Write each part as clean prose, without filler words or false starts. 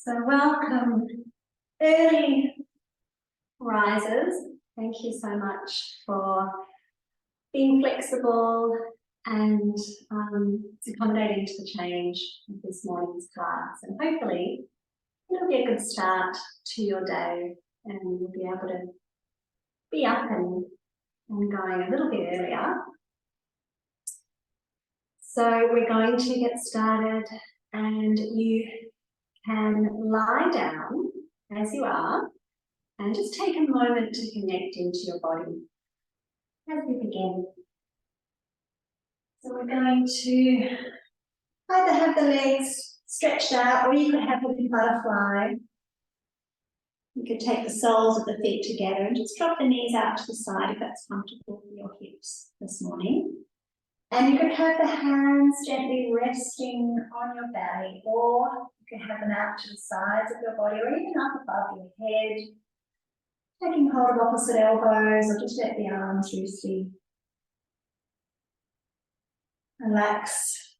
So welcome, early risers. Thank you so much for being flexible and accommodating to the change of this morning's class. And hopefully it'll be a good start to your day and you'll be able to be up and going a little bit earlier. So we're going to get started, and you can lie down as you are and just take a moment to connect into your body as we begin. So we're going to either have the legs stretched out, or you could have a little butterfly. You could take the soles of the feet together and just drop the knees out to the side if that's comfortable for your hips this morning. And you could have the hands gently resting on your belly, or you could have them out to the sides of your body, or even up above your head. Taking hold of opposite elbows, or just let the arms loosely relax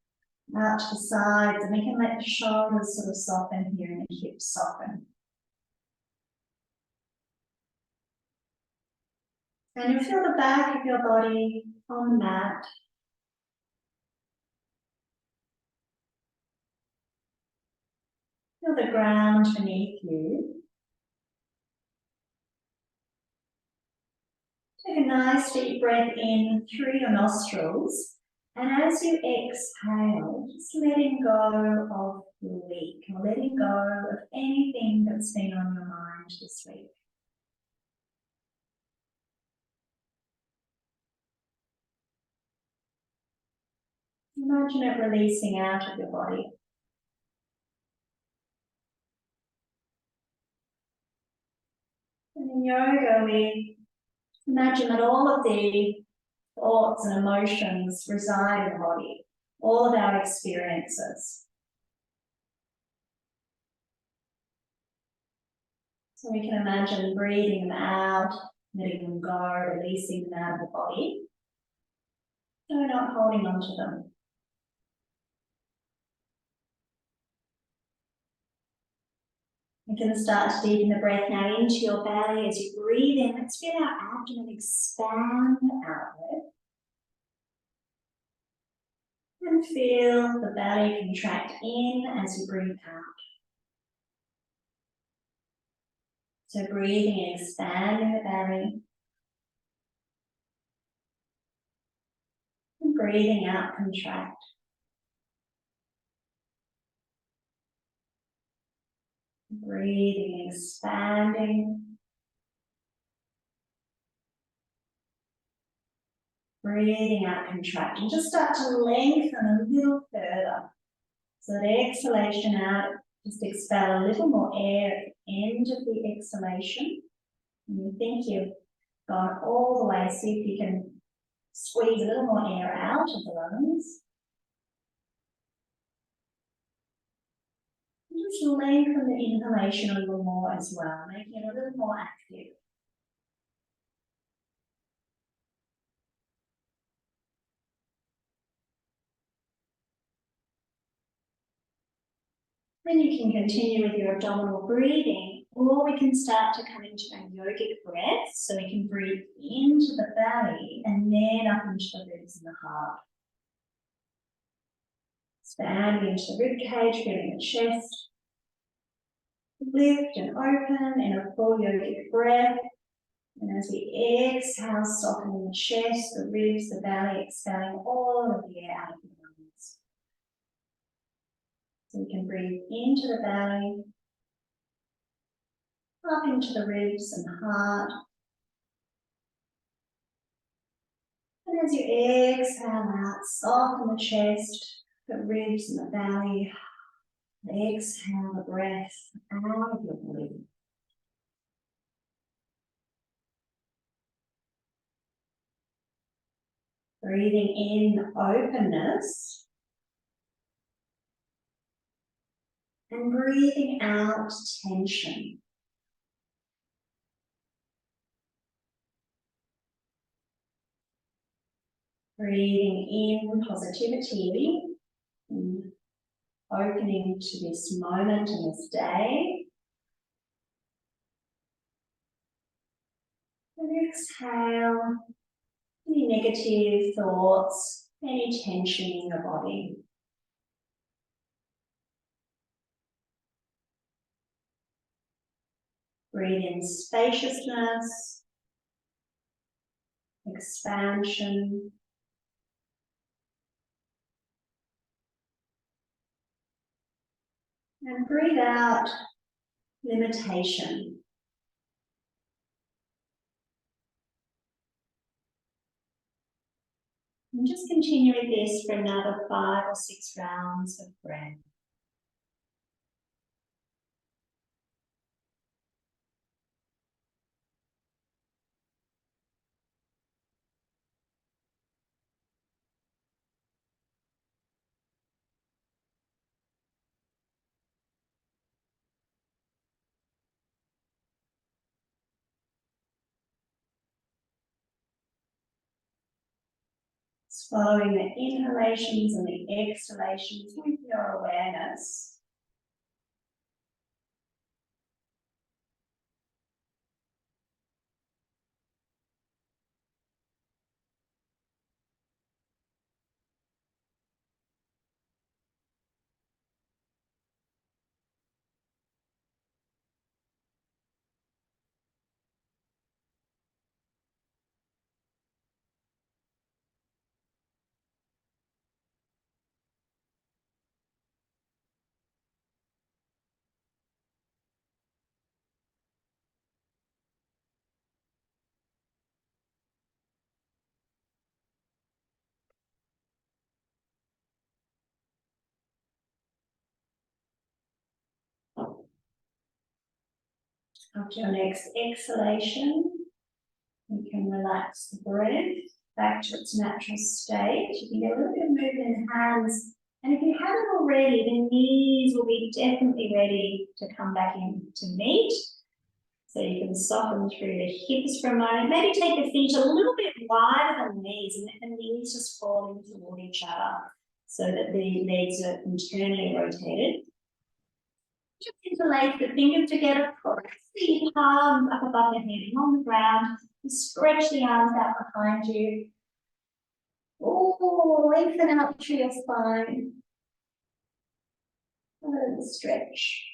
out to the sides, and we can let the shoulders sort of soften here and the hips soften. And you feel the back of your body on the mat. Feel the ground beneath you. Take a nice deep breath in through your nostrils, and as you exhale, just letting go of the week, or letting go of anything that's been on your mind this week. Imagine it releasing out of your body. And in yoga, we imagine that all of the thoughts and emotions reside in the body, all of our experiences. So we can imagine breathing them out, letting them go, releasing them out of the body. So we're not holding on to them. We can start to deepen the breath now into your belly as you breathe in. Let's feel our abdomen expand outward. And feel the belly contract in as you breathe out. So breathing and expanding the belly. And breathing out, contract. Breathing, expanding. Breathing out, contracting. Just start to lengthen a little further. So the exhalation out, just expel a little more air at the end of the exhalation. And you think you've gone all the way, see if you can squeeze a little more air out of the lungs. And just lengthen the inhalation a little more as well, making it a little more active. Then you can continue with your abdominal breathing, or we can start to come into a yogic breath. So we can breathe into the belly and then up into the ribs and the heart. Expanding into the rib cage, feeling the chest lift and open in a full yogic breath. And as we exhale, softening the chest, the ribs, the belly, expelling all of the air out of the lungs. So we can breathe into the belly, up into the ribs and the heart. And as you exhale out, soften the chest, the ribs and the belly. Exhale the breath out of your body. Breathing in openness. And breathing out tension. Breathing in positivity. opening to this moment and this day. And exhale any negative thoughts, any tension in your body. Breathe in spaciousness, expansion. And breathe out limitation. And just continue with this for another 5 or 6 rounds of breath. Following the inhalations and the exhalations with your awareness. After your next exhalation, you can relax the breath back to its natural state. You can get a little bit of movement in the hands. And if you haven't already, the knees will be definitely ready to come back in to meet. So you can soften through the hips for a moment. Maybe take the feet a little bit wider than the knees and let the knees just fall in toward each other so that the legs are internally rotated. Just interlace the fingers together, press the palms up above the head and on the ground. You stretch the arms out behind you. Oh, lengthen out through your spine. A little stretch.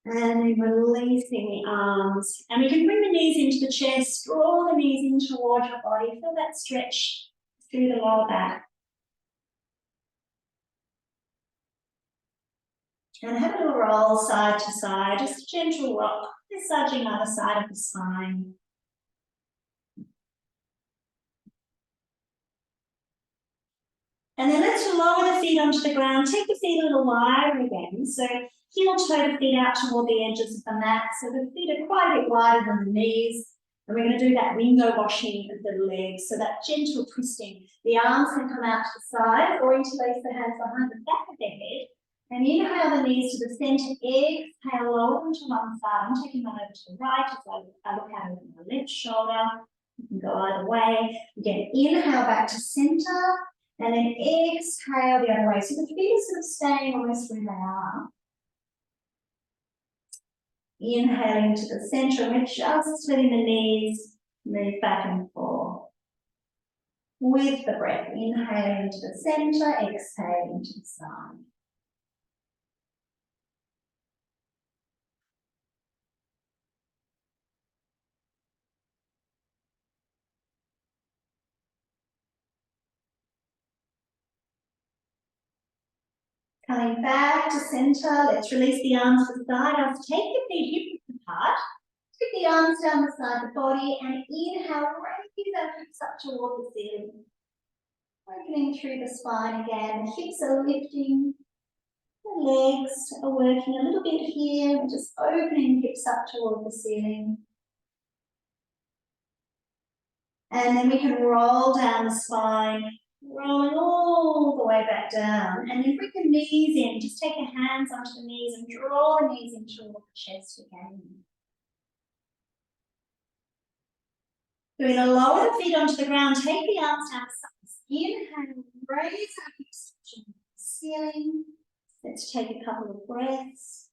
And then releasing the arms. And we can bring the knees into the chest, draw the knees in towards your body. Feel that stretch through the lower back. And have a little roll side to side, just a gentle rock, massaging either side of the spine. And then let's lower the feet onto the ground. Take the feet a little wider again. So heel toe the feet out toward the edges of the mat. So the feet are quite a bit wider than the knees. And we're going to do that window washing of the legs. So that gentle twisting. The arms can come out to the side or interlace the hands behind the back of the head. And inhale the knees to the center, exhale, lower them to one side. I'm taking one over to the right as I look out over my left shoulder. You can go either way. Again, inhale back to center, and then exhale the other way. So the feet are sort of staying almost where they are. Inhaling to the center, and we're just letting the knees move back and forth. With the breath, inhaling to the center, exhaling to the side. Coming back to center, let's release the arms to the side. I'll take your feet hip width apart. Take the arms down the side of the body and inhale, raise our hips up toward the ceiling. Opening through the spine again. The hips are lifting. The legs are working a little bit here. Just opening hips up toward the ceiling. And then we can roll down the spine, rolling all the way back down. And then bring the knees in. Just take your hands onto the knees and draw the knees in toward the chest again. We're going to lower the feet onto the ground. Take the arms down the sides. Inhale, raise our hips to the ceiling. Let's take a couple of breaths.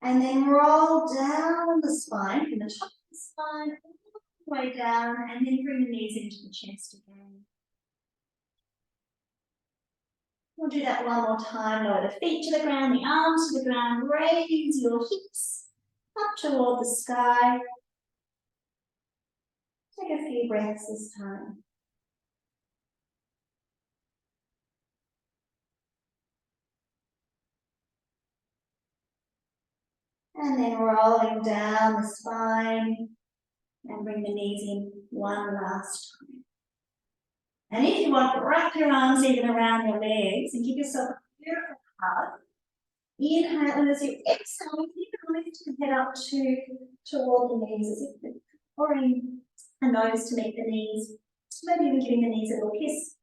And then roll down the spine, from the top of the spine, all the way down, and then bring the knees into the chest again. We'll do that one more time. Lower the feet to the ground, the arms to the ground, raise your hips up toward the sky. Take a few breaths this time. And then rolling down the spine and bring the knees in one last time. And if you want, wrap your arms even around your legs and give yourself a beautiful hug. Inhale, and as you exhale, you can lift your head up toward the knees as if you're pouring a nose to meet the knees. Maybe even giving the knees a little kiss.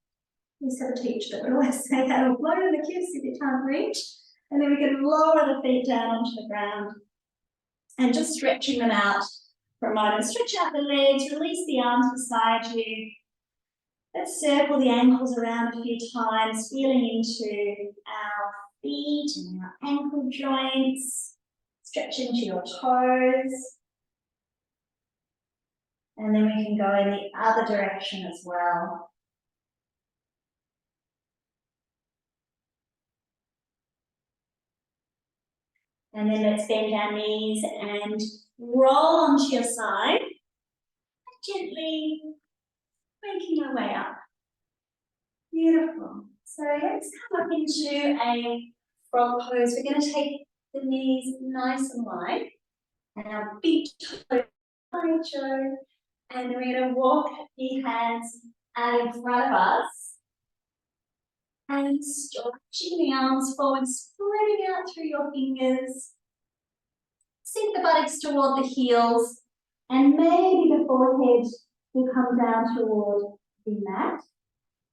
We used to have a teacher that would always say that, or blow in the kiss if you can't reach. And then we can lower the feet down onto the ground. And just stretching them out for a moment. Stretch out the legs, release the arms beside you. Let's circle the ankles around a few times, feeling into our feet and our ankle joints. Stretch into your toes. And then we can go in the other direction as well. And then let's bend our knees and roll onto your side, gently making our way up. Beautiful. So let's come up into a frog pose. We're going to take the knees nice and wide, and our big toe, hi Joe, and we're going to walk the hands out in front of us, and stretching the arms forward, spreading out through your fingers. Sink the buttocks toward the heels, and maybe the forehead will come down toward the mat.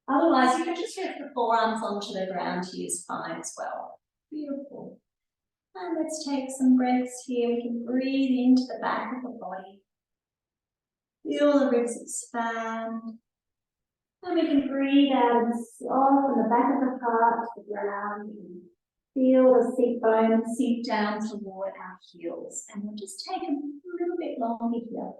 Otherwise, you can just lift the forearms onto the ground to use fine as well. Beautiful. And let's take some breaths here. We can breathe into the back of the body. Feel the ribs expand. And we can breathe out and soften the back of the heart to the ground. Feel the seat bones sink down toward our heels. And we'll just take a little bit longer here.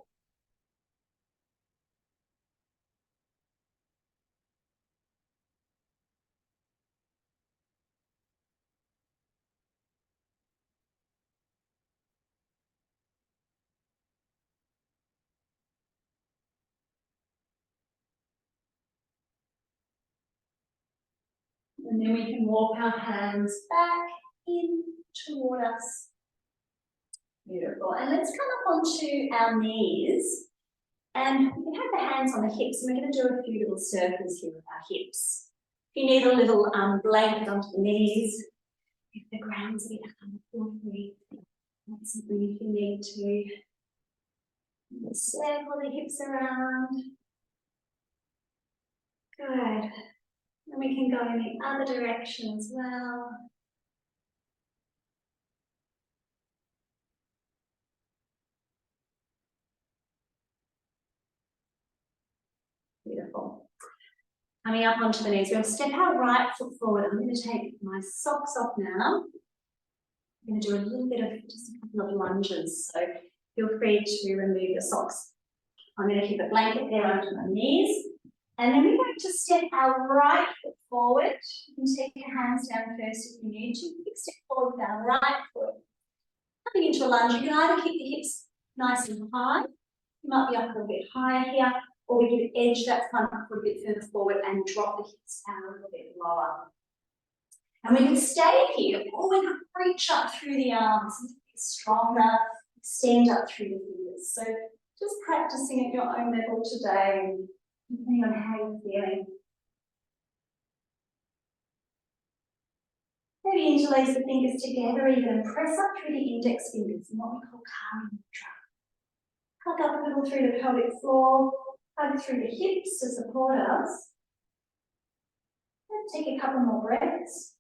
And then we can walk our hands back in toward us. Beautiful. And let's come up onto our knees. And we can have the hands on the hips. And we're going to do a few little circles here with our hips. If you need a little blanket onto the knees, if the ground's a bit feel that's something if you need to. Circle the hips around. Good. And we can go in the other direction as well. Beautiful. Coming up onto the knees, we'll step our right foot forward. I'm going to take my socks off now. I'm going to do a little bit of just a couple of lunges. So feel free to remove your socks. I'm going to keep a blanket there under my knees. And then we're going to step our right foot forward. You can take your hands down first if you need to. You can step forward with our right foot. Coming into a lunge, you can either keep the hips nice and high. You might be up a little bit higher here, or we can edge that front foot a bit further forward and drop the hips down a little bit lower. And we can stay here, or we can reach up through the arms and get stronger, extend up through the fingers. So just practicing at your own level today, depending on how you're feeling. Maybe interlace the fingers together, even press up through the index fingers in what we call calming mudra. Hug up a little through the pelvic floor, hug through the hips to support us. Let's take a couple more breaths.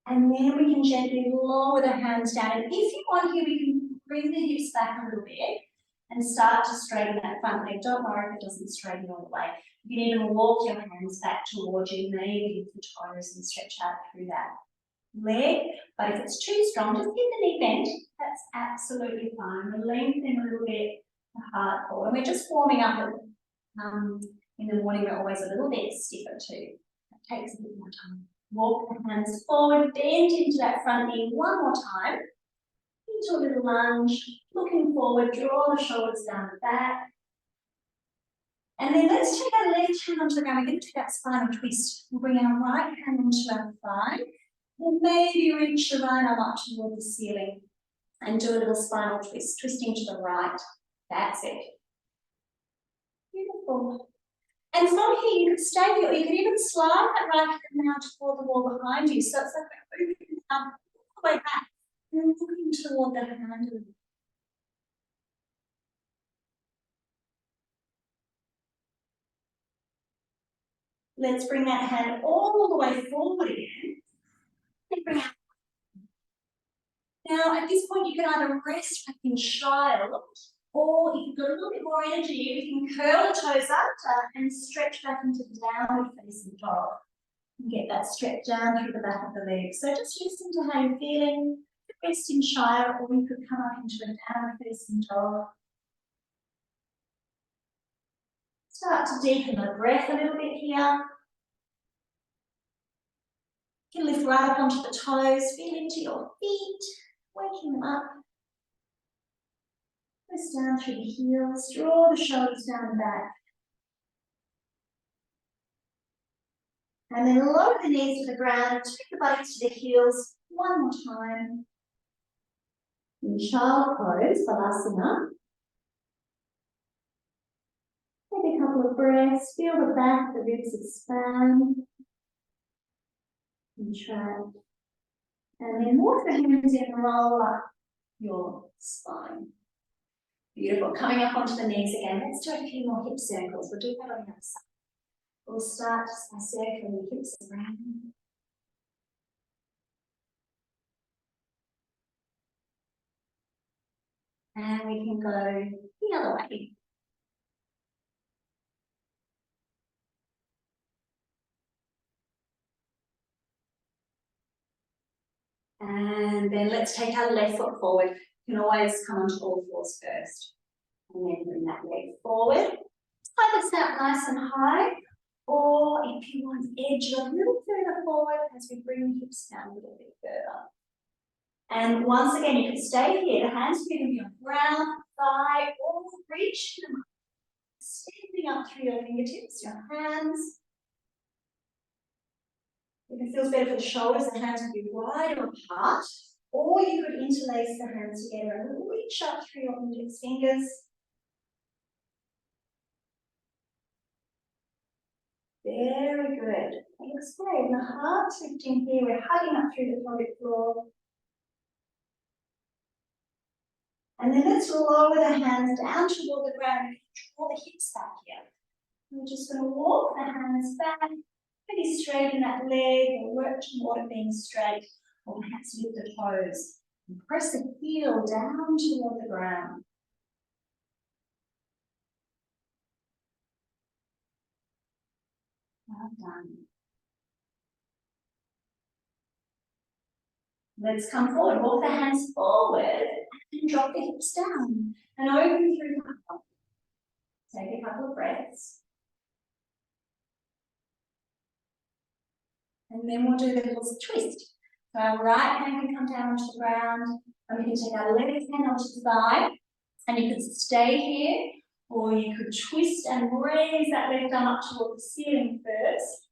And then we can gently lower the hands down. And if you want here, we can bring the hips back a little bit. and start to straighten that front leg. Don't worry if it doesn't straighten all the way. You can even walk your hands back towards you, maybe with the toes, and stretch out through that leg. But if it's too strong, just keep the knee bent. That's absolutely fine. We'll lengthen a little bit the heart core. And we're just warming up. In the morning, we're always a little bit stiffer too. It takes a bit more time. Walk the hands forward, bend into that front knee one more time. Into a little lunge, looking forward, draw the shoulders down the back. And then let's take our left hand onto the ground. We're going to do that spinal twist. We'll bring our right hand onto our thigh. We'll maybe reach the right arm up toward the ceiling and do a little spinal twist, twisting to the right. That's it. Beautiful. And from here, you could stay here, or you could even slide that right hand now toward the wall behind you. So it's like we're moving all the way back and looking toward the hand. Let's bring that hand all the way forward again. And bring out. Now, at this point, you can either rest back in child, or if you've got a little bit more energy, you can curl the toes up and stretch back into downward facing dog. And get that stretch down through the back of the leg. So just listen to how you're feeling. Rest in child, or you could come up into a downward facing dog. Start to deepen the breath a little bit here. You can lift right up onto the toes, feel into your feet, waking them up. Press down through the heels, draw the shoulders down the back. And then lower the knees to the ground, take the buttocks to the heels one more time. In child pose, Balasana. Take a couple of breaths, feel the back of the ribs expand. Contract. And then walk the hands in and roll up your spine. Beautiful. Coming up onto the knees again. Let's do a few more hip circles. We'll do that on the other side. We'll start just by circling the hips around. And we can go the other way. And then let's take our left foot forward. You can always come onto all fours first. And then bring that leg forward. Tie this out nice and high. Or if you want to edge a little further forward as we bring the hips down a little bit further. And once again, you can stay here. The hands are going to be on ground, thigh, or reach them up. Standing up through your fingertips, your hands. If it feels better for the shoulders, the hands will be wider apart. Or you could interlace the hands together and reach up through your index fingers. Very good. That looks great. And the heart's lifting here. We're hugging up through the pelvic floor. And then let's lower the hands down toward the ground and draw the hips back here. We're just going to walk the hands back, maybe straighten that leg or work toward it being straight, or perhaps lift the toes. And press the heel down toward the ground. Well done. Let's come forward, walk the hands forward and drop the hips down and open through the heart. Take a couple of breaths. And then we'll do the little twist. So our right hand can come down onto the ground, and we can take our left hand onto the thigh, and you could stay here, or you could twist and raise that left arm up toward the ceiling first.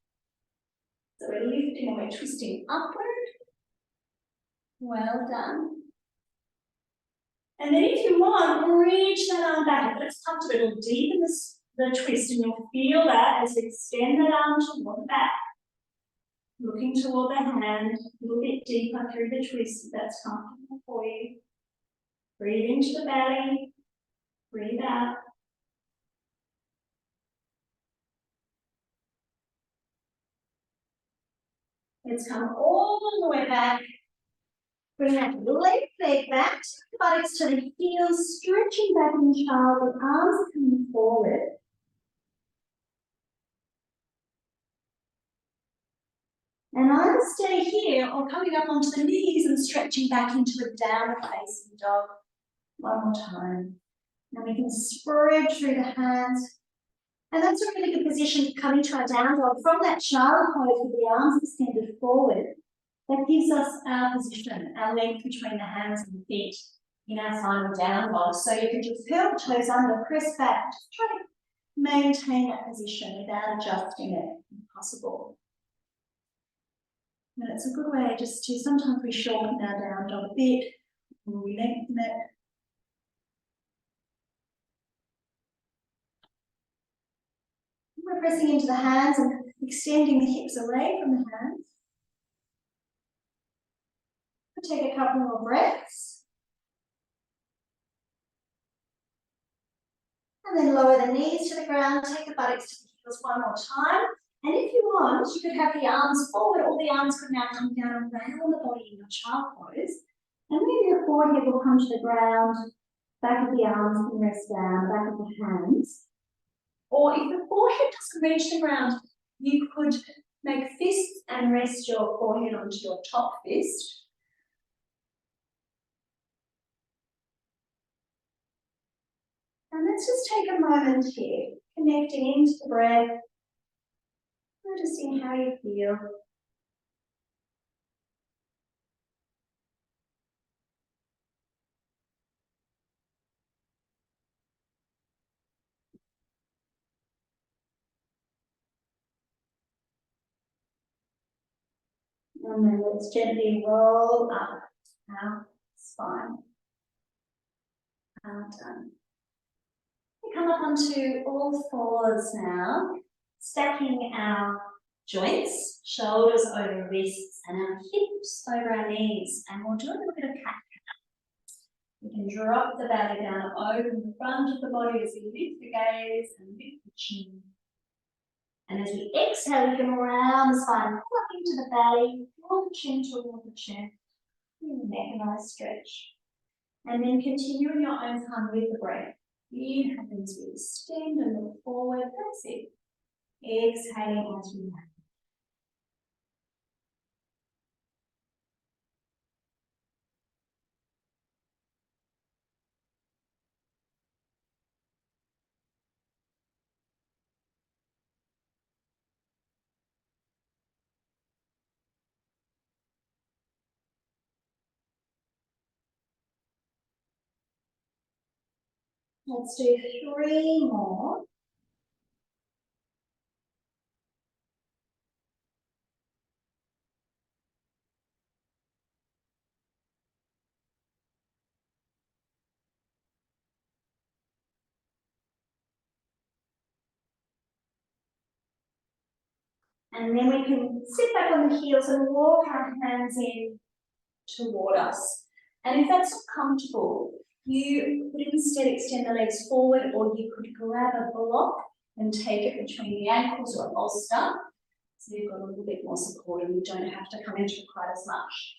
So we're lifting and we're twisting upward. Well done. And then if you want, reach that arm back. Let's come to it. It'll deepen the twist, and you'll feel that as we extend that arm toward the back. Looking toward the hand, a little bit deeper through the twist if that's comfortable for you. Breathe into the belly, breathe out. Let's come all the way back Bring that left leg back, buttocks to the heels, stretching back in child, the arms are coming forward. And either stay here or coming up onto the knees and stretching back into a downward facing dog. One more time. And we can spread through the hands. And that's a really good position to come into our down dog. From that child pose with the arms extended forward, that gives us our position, our length between the hands and the feet in our final down dog. So you can just curl the toes under, press back, just try to maintain that position without adjusting it if possible. And it's a good way just to, sometimes we shorten our down dog a bit, or we lengthen it. We're pressing into the hands and extending the hips away from the hands. We'll take a couple more breaths. And then lower the knees to the ground, take the buttocks to the heels one more time. And if you want, you could have the arms forward, or the arms could now come down around the body in your child pose. And maybe your forehead will come to the ground, back of the arms can rest down, back of the hands. Or if the forehead doesn't reach the ground, you could make fists and rest your forehead onto your top fist. And let's just take a moment here, connecting into the breath, noticing how you feel. And then let's gently roll up our spine. Well done. We come up onto all fours now, stacking our joints, shoulders over wrists, and our hips over our knees. And we'll do a little bit of cat. We can drop the belly down, open the front of the body as we lift the gaze and lift the chin. And as we exhale, we can round the spine, pull up into the belly, draw the chin toward the chest, neck a nice stretch. And then continue in your own time with the breath. Inhale as we extend and look forward, that's it. Exhaling as we land. Let's do 3 more. And then we can sit back on the heels and walk our hands in toward us. And if that's not comfortable, you could instead extend the legs forward, or you could grab a block and take it between the ankles or a bolster. So you've got a little bit more support and you don't have to come into it quite as much.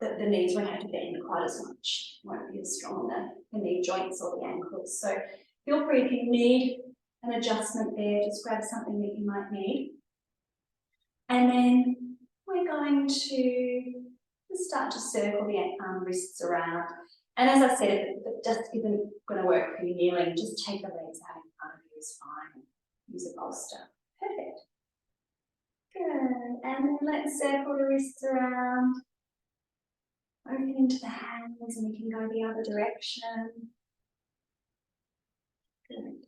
The knees won't have to bend quite as much. It won't be as strong on the knee joints or the ankles. So feel free, if you need an adjustment there, just grab something that you might need. And then we're going to start to circle the wrists around. And as I said, if it just isn't going to work for you kneeling, just take the legs out in front of you is fine. Use a bolster. Perfect. Good. And then let's circle the wrists around. Open into the hands, and we can go the other direction. Good.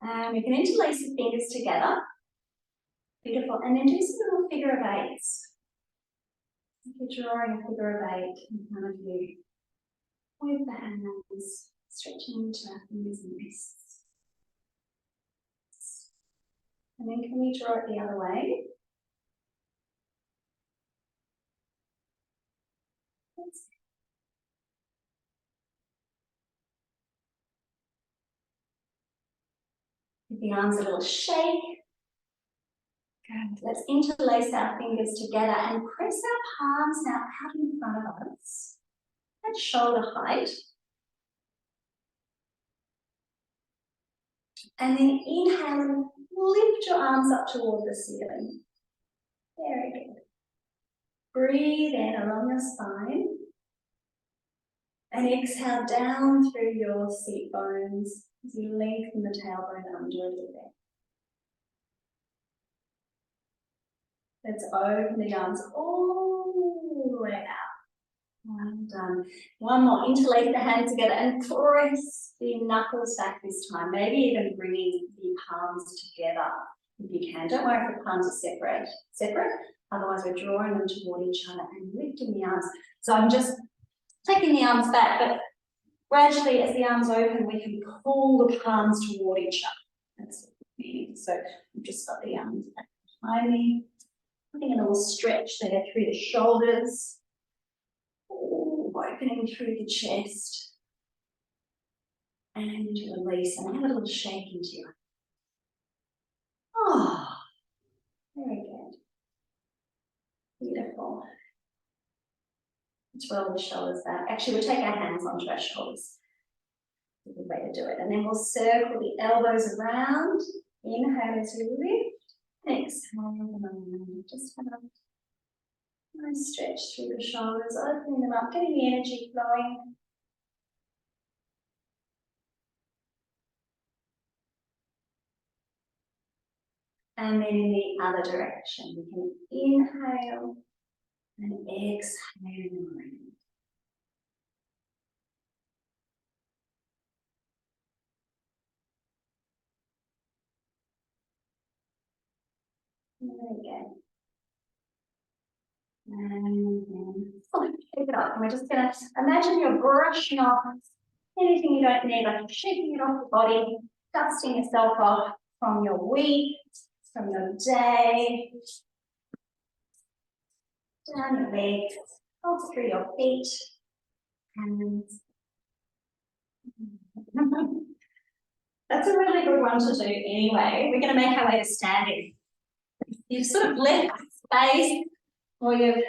And we can interlace the fingers together. Beautiful. And then do some little figure of eights. If you're drawing a figure of 8 in front of you, with the hands stretching into our fingers and wrists. And then can we draw it the other way? Give the arms a little shake. Good. Let's interlace our fingers together and press our palms now out in front of us at shoulder height. And then inhale and lift your arms up toward the ceiling. Very good. Breathe in along your spine. And exhale down through your seat bones as you lengthen the tailbone under a little bit. Let's open the arms all the way out. Well done. One more. Interlace the hands together and press the knuckles back this time. Maybe even bringing the palms together if you can. Don't worry if the palms are separate. Otherwise, we're drawing them toward each other and lifting the arms. So I'm just taking the arms back, but gradually as the arms open, we can pull the palms toward each other. That's what we need. So I've just got the arms back behind me. Putting a little stretch there through the shoulders. Opening through the chest. And release and have a little shake into you. Oh, very good. Beautiful. Let's roll the shoulders back. Actually, we'll take our hands onto our shoulders. That's a good way to do it. And then we'll circle the elbows around. Inhale as you lift. Exhale. Just have a nice stretch through the shoulders, opening them up, getting the energy flowing. And then in the other direction, we can inhale and exhale. There we go. And then pick it up. And we're just going to imagine you're brushing off anything you don't need, like shaking it off the body, dusting yourself off from your week, from your day, down your legs, off through your feet, and that's a really good one to do anyway. We're going to make our way to standing. You've sort of left space, or you've,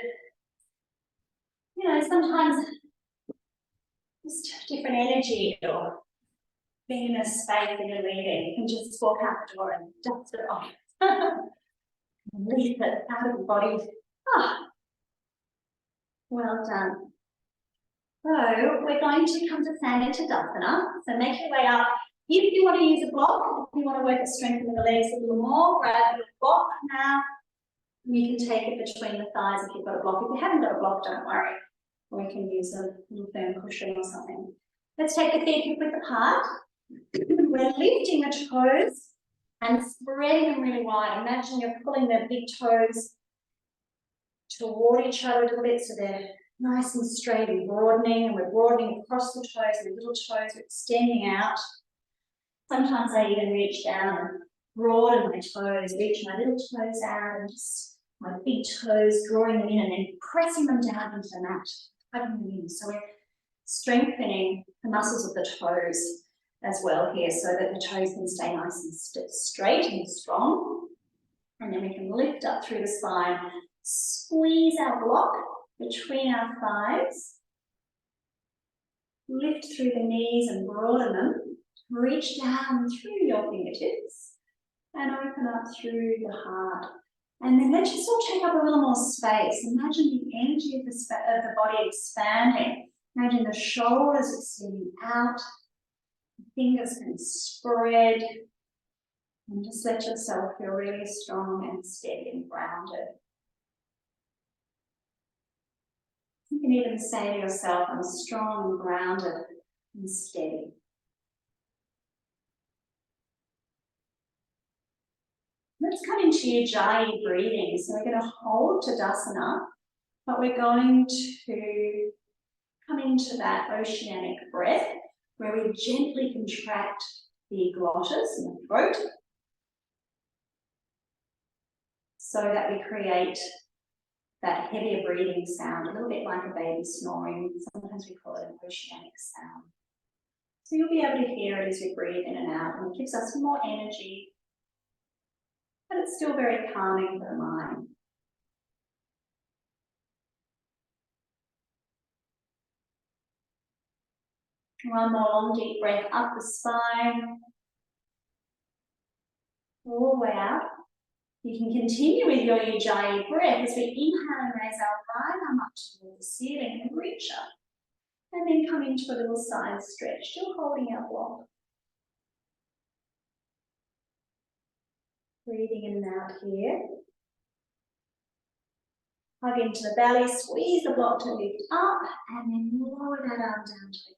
sometimes just different energy, or being in a space that you're leaving. You can just walk out the door and dust it off. Release it out of the body. Ah, well done. So we're going to come to standing Tadasana. So make your way up. If you want to use a block, if you want to work at strengthening the legs a little more, grab your block now. You can take it between the thighs if you've got a block. If you haven't got a block, don't worry. Or you can use a little firm cushion or something. Let's take the feet hip width apart. We're lifting the toes and spreading them really wide. Imagine you're pulling the big toes toward each other a little bit so they're nice and straight and broadening, and we're broadening across the toes, and the little toes are extending out. Sometimes I even reach down and broaden my toes, reach my little toes out, and just my big toes, drawing them in and then pressing them down into the mat, tugging them in. So we're strengthening the muscles of the toes as well here, so that the toes can stay nice and straight and strong. And then we can lift up through the spine, squeeze our block between our thighs, lift through the knees and broaden them, reach down through your fingertips and open up through the heart. And then let's just all take up a little more space. Imagine the energy of the body expanding. Imagine the shoulders extending out, the fingers can spread, and just let yourself feel really strong and steady and grounded. You can even say to yourself, I'm strong and grounded and steady. Let's come into Ujjayi breathing. So we're going to hold Tadasana, but we're going to come into that oceanic breath where we gently contract the glottis and the throat so that we create that heavier breathing sound, a little bit like a baby snoring. Sometimes we call it an oceanic sound. So you'll be able to hear it as you breathe in and out, and it gives us more energy but it's still very calming for the mind. One more long deep breath up the spine, all the way out. You can continue with your Ujjayi breath as we inhale and raise our right arm up toward the ceiling and reach up. And then come into a little side stretch, still holding our block. Breathing in and out here. Hug into the belly, squeeze the block to lift up, and then lower that arm down to it.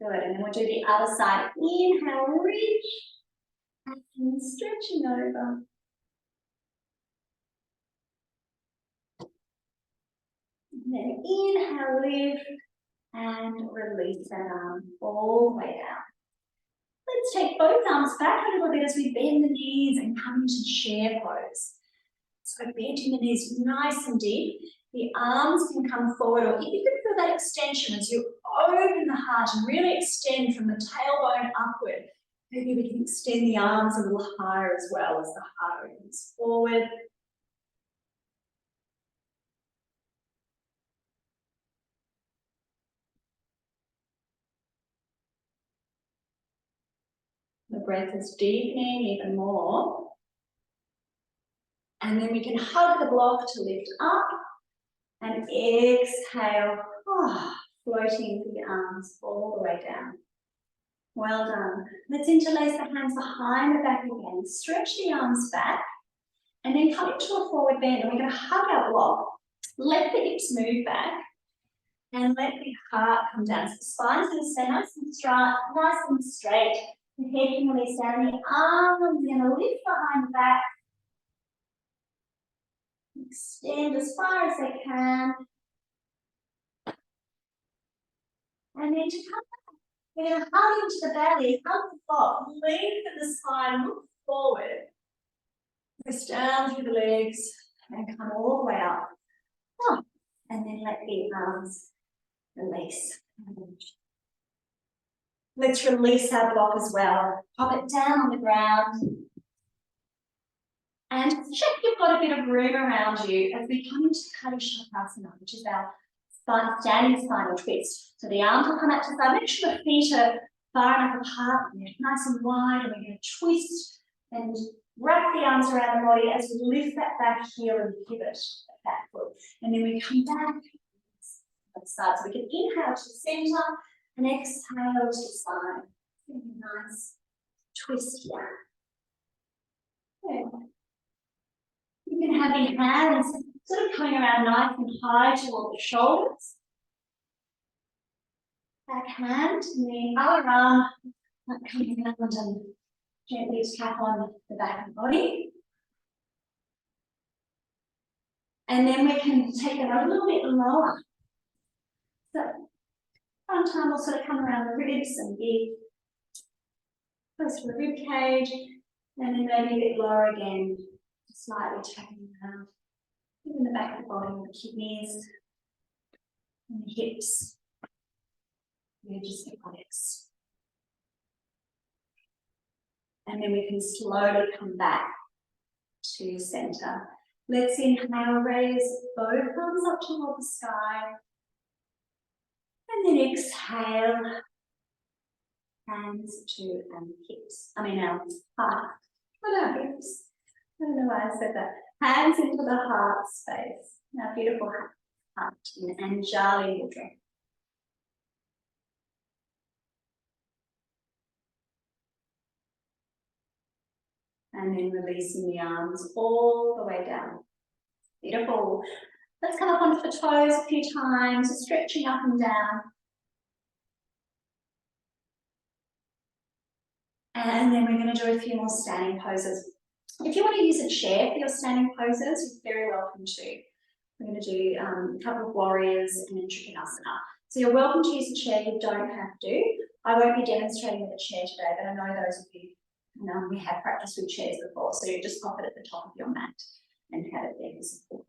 Good, and then we'll do the other side. Inhale, reach, and stretching over. And then inhale, lift, and release that arm all the way down. Let's take both arms back a little bit as we bend the knees and come into chair pose. So bending the knees nice and deep. The arms can come forward, or if you can feel that extension as you open the heart and really extend from the tailbone upward. Maybe we can extend the arms a little higher as well as the heart opens forward. The breath is deepening even more. And then we can hug the block to lift up and exhale, floating the arms all the way down. Well done. Let's interlace the hands behind the back again. Stretch the arms back and then come into a forward bend. And we're going to hug our block. Let the hips move back and let the heart come down. So the spine's going to stay nice and straight. The head can release down. The arms are going to lift behind the back. Extend as far as they can. And then to come back, we're going to hug into the belly, hug the block, lengthen the spine, look forward. Press down through the legs and come all the way up. And then let the arms release. Let's release our block as well. Pop it down on the ground. And check you've got a bit of room around you as we come into Kadashakrasana, which is our standing spinal twist. So the arms will come out to the side. Make sure the feet are far enough apart, nice and wide, and we're going to twist and wrap the arms around the body as we lift that back heel and pivot that back foot. And then we come back to the side. So we can inhale to the center and exhale to the side. Nice twist here. Good. You can have your hands sort of coming around nice and high toward the shoulders. Back hand, and the other arm coming around and gently tap on the back of the body. And then we can take it a little bit lower. So front arm will sort of come around the ribs and be close to the rib cage. And then maybe a bit lower again, slightly tapping around. In the back of the body, the kidneys, and the hips, the edges of the buttocks. And then we can slowly come back to center. Let's inhale, raise both arms up toward the sky. And then exhale, hands to hips. Heart. Our hips. I don't know why I said that. Hands into the heart space. Now, beautiful heart in Anjali Mudra. And then releasing the arms all the way down. Beautiful. Let's come up onto the toes a few times, stretching up and down. And then we're going to do a few more standing poses. If you want to use a chair for your standing poses, you're very welcome to. We're going to do a couple of warriors and then Trikonasana. So you're welcome to use a chair, you don't have to. I won't be demonstrating with a chair today, but I know those of you, we have practiced with chairs before, so you just pop it at the top of your mat and have it there for support.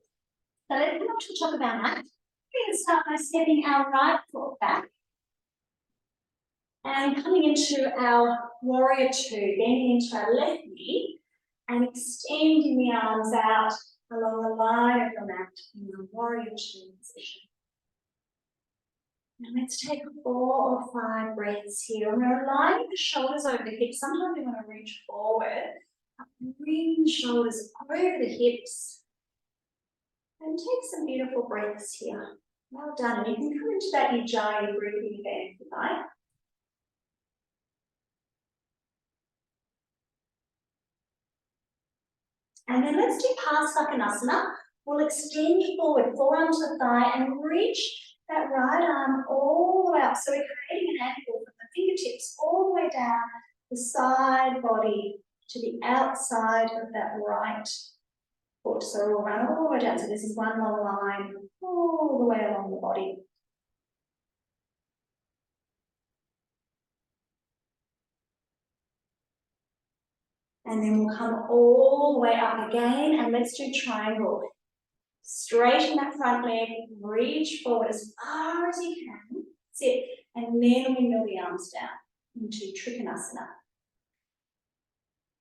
So let's come up to the top of our mat. We're going to start by stepping our right foot back and coming into our warrior two, bending into our left knee. And extending the arms out along the line of the mat in the warrior two position. Now let's take 4 or 5 breaths here. We're aligning the shoulders over the hips. Sometimes we want to reach forward. Bring the shoulders over the hips. And take some beautiful breaths here. Well done. And you can come into that Ujjayi breathing again if you like. And then let's do Parsvakonasana. We'll extend forward, forearm to the thigh, and reach that right arm all the way up. So we're creating an angle from the fingertips all the way down the side body to the outside of that right foot. So we'll run all the way down. So this is one long line all the way along the body. And then we'll come all the way up again, and let's do triangle. Straighten that front leg, reach forward as far as you can, sit, and then we mill the arms down into Trikonasana.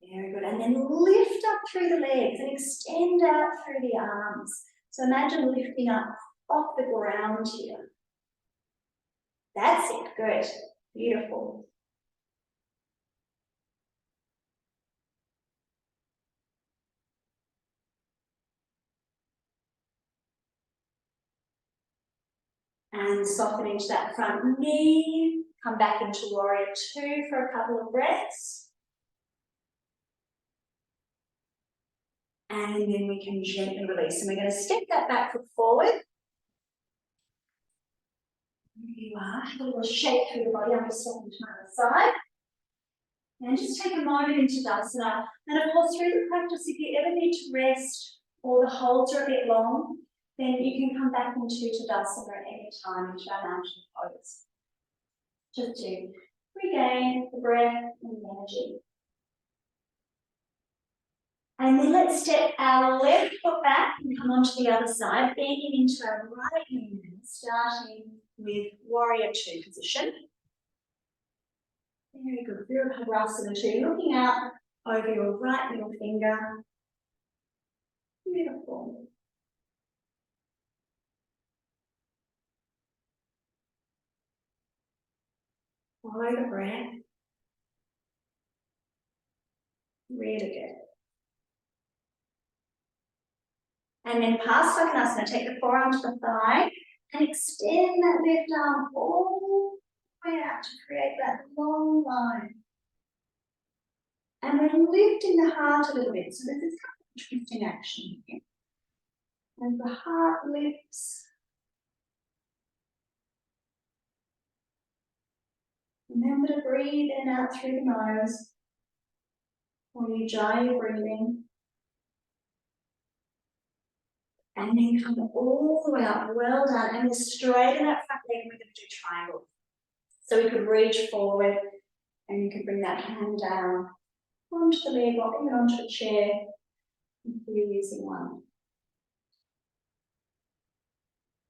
Very good, and then lift up through the legs and extend out through the arms. So imagine lifting up off the ground here. That's it, good, beautiful. And soften into that front knee. Come back into warrior two for a couple of breaths. And then we can gently release. And we're going to step that back foot forward. There you are. A little shake through the body. I'm just stepping to my other side. And just take a moment into Tadasana. And of course, through the practice, if you ever need to rest or the holds are a bit long, then you can come back into Tadasana at any time into our mountain pose. Just to regain the breath and the energy. And then let's step our left foot back and come onto the other side, bending into our right knee, starting with warrior two position. Very good, Virabhadrasana two, looking out over your right middle finger. Beautiful. Follow the breath. Really good. And then Parsvakonasana, take the forearm to the thigh and extend that left arm all the way out to create that long line. And we're lifting the heart a little bit. So this is kind of twisting action here. And the heart lifts. Remember to breathe in and out through the nose. Or Ujjayi breathing. And then come all the way up. Well done. And we'll straighten that front leg and we're going to do triangle. So we could reach forward and you can bring that hand down onto the leg or even onto a chair if you're using one.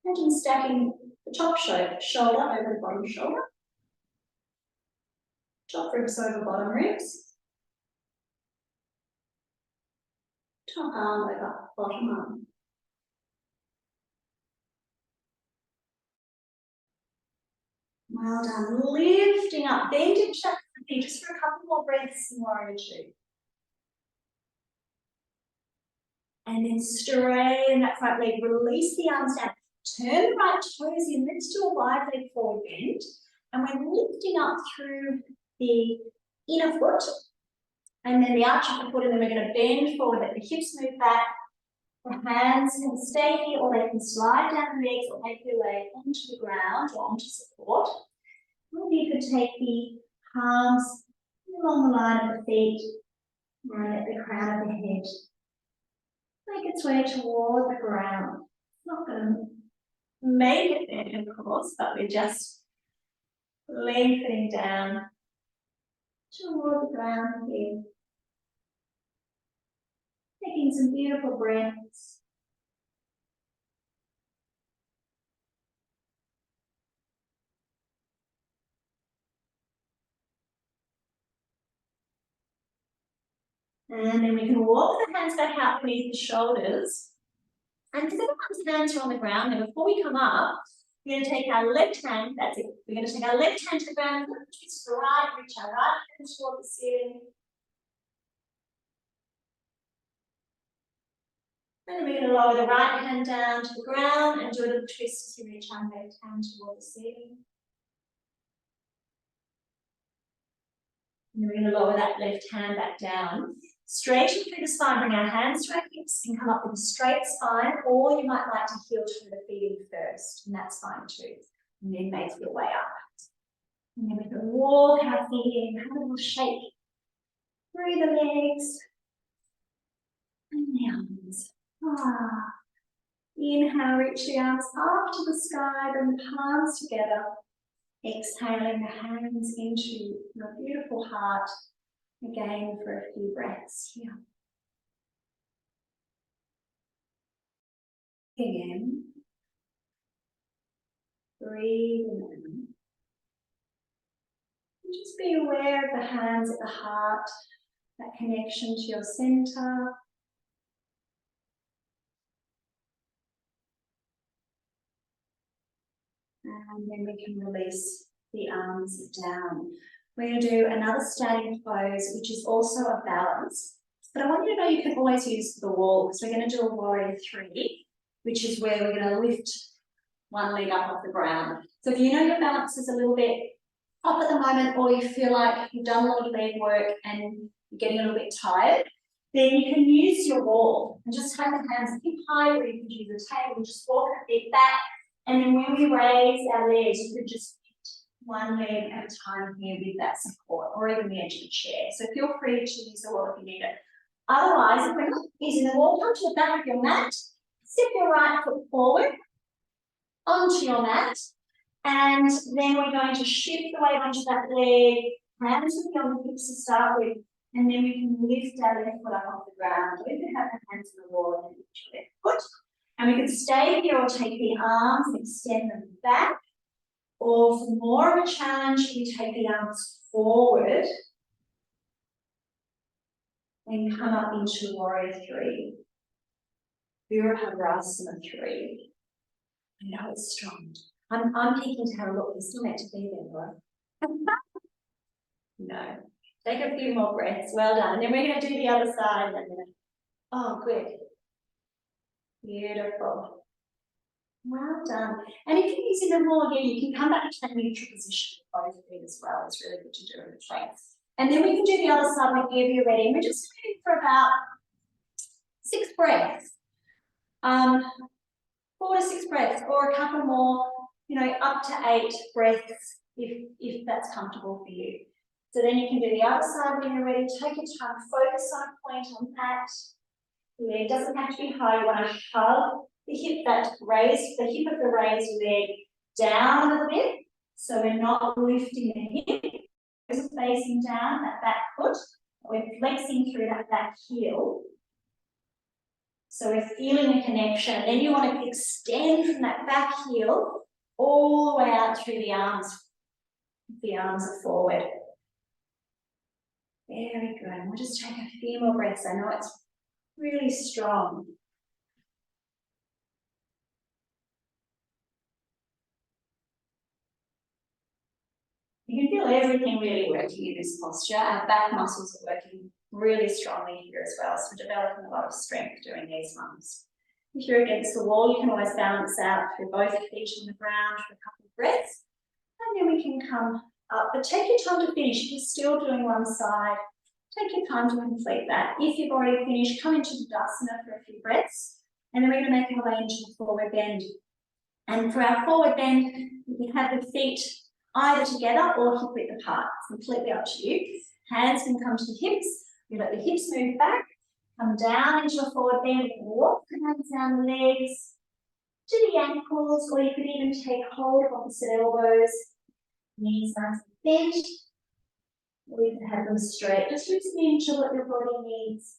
Imagine stacking the top shoulder over the bottom shoulder. Top ribs over bottom ribs. Top arm over bottom arm. Well done. Lifting up, bend and shut the knee just for a couple more breaths in warrior two. And then straighten that front leg, release the arms down. Turn the right toes in, let's do a wide leg forward bend. And we're lifting up through the inner foot. And then the arch of the foot, and then we're going to bend forward, let the hips move back. The hands can stay here or they can slide down the legs or take your leg onto the ground or onto support. Or you could take the palms along the line of the feet and at the crown of the head. Make its way toward the ground. It's not going to make it there, of course, but we're just lengthening down toward the ground here. Taking some beautiful breaths. And then we can walk the hands back out beneath the shoulders. And because everyone's hands are on the ground, and before we come up, we're going to take our left hand, that's it. We're going to take our left hand to the ground, twist the right, reach our right hand toward the ceiling. And then we're going to lower the right hand down to the ground and do a little twist as we reach our left hand toward the ceiling. And then we're going to lower that left hand back down. Straighten through the spine, bring our hands to our hips and come up with a straight spine, or you might like to heel through the feet in first, and that's fine too. And then make your way up. And then we can walk our feet in, have a little shake through the legs and the arms. Inhale, reach the arms up to the sky, bring the palms together. Exhaling the hands into your beautiful heart. Again for a few breaths here. Again. Breathing in. And just be aware of the hands at the heart, that connection to your center. And then we can release the arms down. We're going to do another standing pose, which is also a balance. But I want you to know you can always use the wall, because we're going to do a warrior 3, which is where we're going to lift one leg up off the ground. So if you know your balance is a little bit up at the moment, or you feel like you've done a lot of leg work and you're getting a little bit tired, then you can use your wall and just have the hands hip high, or you can use a table, just walk a bit back. And then when we raise our legs, you could just lift one leg at a time here with that support, or even the edge of the chair. So feel free to use the wall if you need it. Otherwise, if we're not using the wall, come to the back of your mat, step your right foot forward onto your mat, and then we're going to shift the weight onto that leg, hands will be on the hips to start with, and then we can lift our left foot up off the ground. We can have the hands on the wall and then lift your left foot. And we can stay here or take the arms and extend them back. Or for more of a challenge, we take the arms forward and come up into warrior 3. Virabhadrasana 3. I know it's strong. I'm peeking to have a look. You're still meant to be there, right? No. Take a few more breaths. Well done. And then we're going to do the other side in a minute. Oh, good. Beautiful. Well done. And if you're using the wall again, you can come back to that neutral position with both feet as well. It's really good to do in between. And then we can do the other side whenever you're ready. And we're just waiting for about 6 breaths. 4 to 6 breaths, or a couple more, up to 8 breaths if that's comfortable for you. So then you can do the other side when you're ready. Take your time, focus on a point on that. The leg doesn't have to be high. You want to hug the hip of the raised leg down a little bit. So we're not lifting the hip. We're facing down that back foot. We're flexing through that back heel. So we're feeling the connection. Then you want to extend from that back heel all the way out through the arms. The arms are forward. Very good. We'll just take a few more breaths. I know it's really strong. You can feel everything really working in this posture. Our back muscles are working really strongly here as well. So we're developing a lot of strength doing these ones. If you're against the wall, you can always balance out through both feet on the ground for a couple of breaths. And then we can come up. But take your time to finish. If you're still doing one side, take your time to complete that. If you've already finished, come into Tadasana for a few breaths. And then we're going to make our way into the forward bend. And for our forward bend, we can have the feet either together or hip width apart. It's completely up to you. Hands can come to the hips. You let the hips move back. Come down into a forward bend. Walk the hands down the legs to the ankles, or you could even take hold of opposite elbows. Knees nice and bent. We can have them straight. Just listening to what your body needs.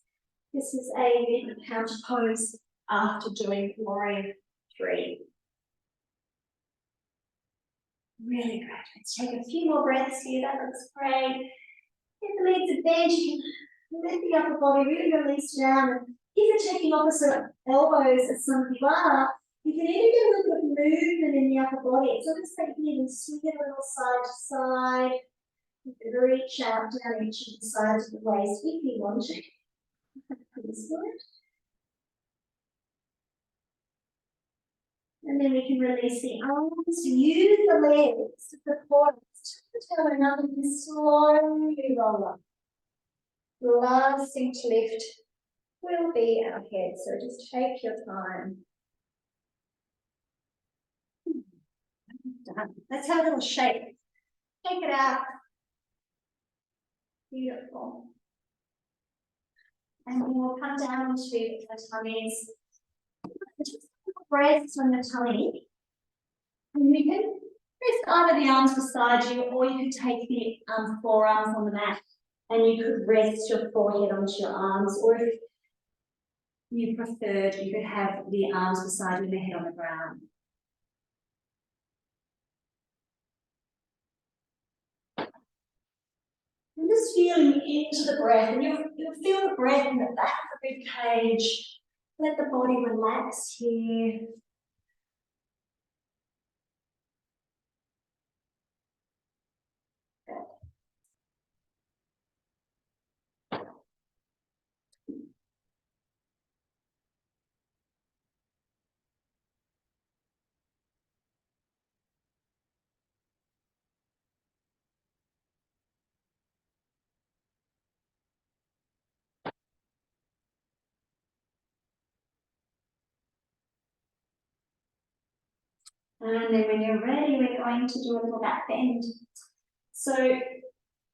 This is a counter pose after doing warrior 3. Really great. Let's take a few more breaths here. That looks great. If the legs are bent, you can Let the upper body really release down. If you're taking opposite elbows as some of you are, you can even get a little bit of movement in the upper body. It's almost like you can even swing it a little side to side. You can reach out down each of the sides of the waist if you want to. That's good. And then we can release the arms. Use the legs to support. Tuck the toe another and slowly roll up. The last thing to lift will be our head, so just take your time. Done. Let's have a little shake. Shake it out. Beautiful. And then we'll come down to the tummies. Just rest on the tummy. And you can rest either the arms beside you, or you could take the forearms on the mat and you could rest your forehead onto your arms, or if you preferred, you could have the arms beside you and the head on the ground. And just feeling into the breath, and you'll feel the breath in the back of the rib cage. Let the body relax here. And then when you're ready, we're going to do a little back bend. So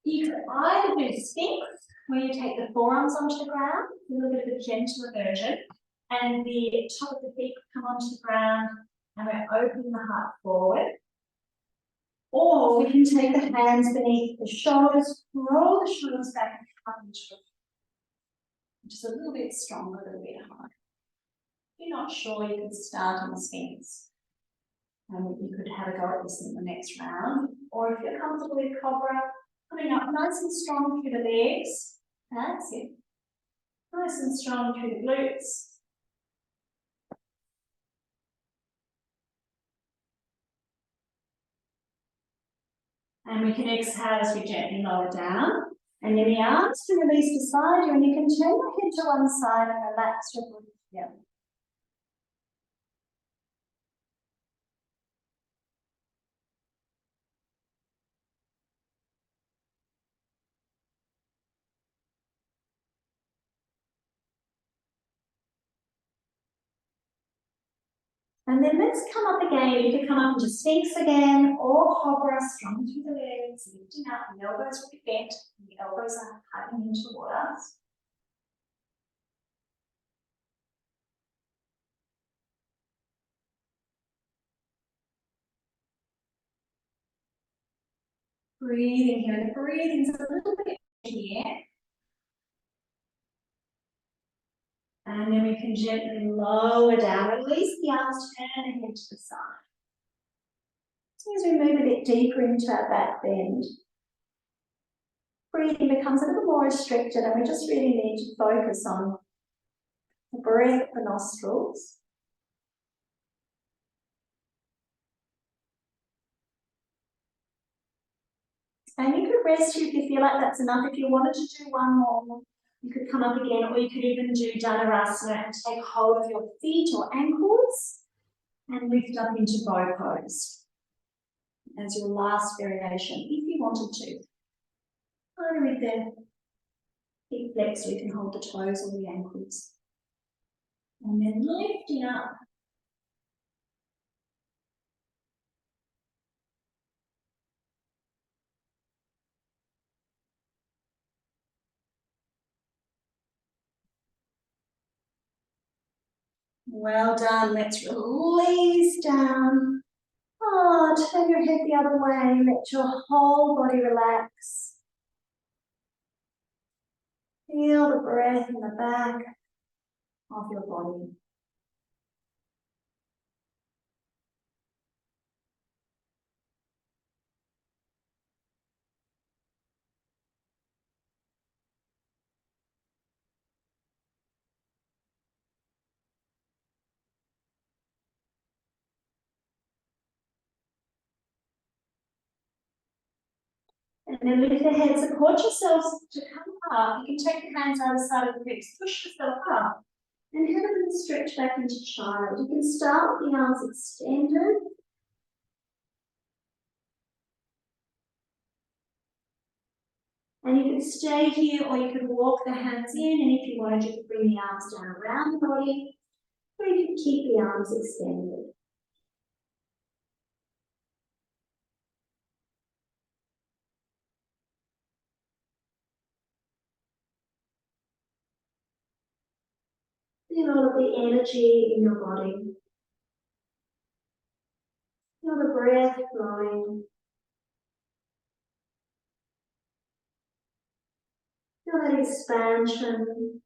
you could either do Sphinx, where you take the forearms onto the ground, a little bit of a gentler version, and the top of the feet come onto the ground, and we're opening the heart forward. Or we can take the hands beneath the shoulders, roll the shoulders back and come into it. Just a little bit stronger, a little bit higher. If you're not sure, you can start on the Sphinx. And you could have a go at this in the next round. Or if you're comfortable with Cobra, coming up nice and strong through the legs. That's it. Nice and strong through the glutes. And we can exhale as we gently lower down. And then the arms can release beside you, and you can turn your head to one side and relax your body together. And then let's come up again. You can come up into Sphinx again, or Cobra, strong through the legs, lifting up. The elbows will be bent, and the elbows are cutting into the water. Breathing here. The breathing's a little bit here. And then we can gently lower down, release the arms, turn the head to the side. So as we move a bit deeper into our back bend, breathing becomes a little more restricted, and we just really need to focus on the breath of the nostrils. And you could rest here if you feel like that's enough. If you wanted to do one more, you could come up again, or you could even do Dhanurasana and take hold of your feet or ankles and lift up into bow pose as your last variation, if you wanted to. Either with the feet flexed, so you can hold the toes or the ankles. And then lifting up. Well done. Let's release down. Oh, turn your head the other way. Let your whole body relax. Feel the breath in the back of your body. And then lift the head, support yourselves to come up. You can take your hands either side of the hips, push yourself up. And have a little stretch back into child. You can start with the arms extended. And you could stay here, or you could walk the hands in, and if you wanted, you could bring the arms down around the body, or you could keep the arms extended. Feel all of the energy in your body. Feel the breath flowing. Feel that expansion.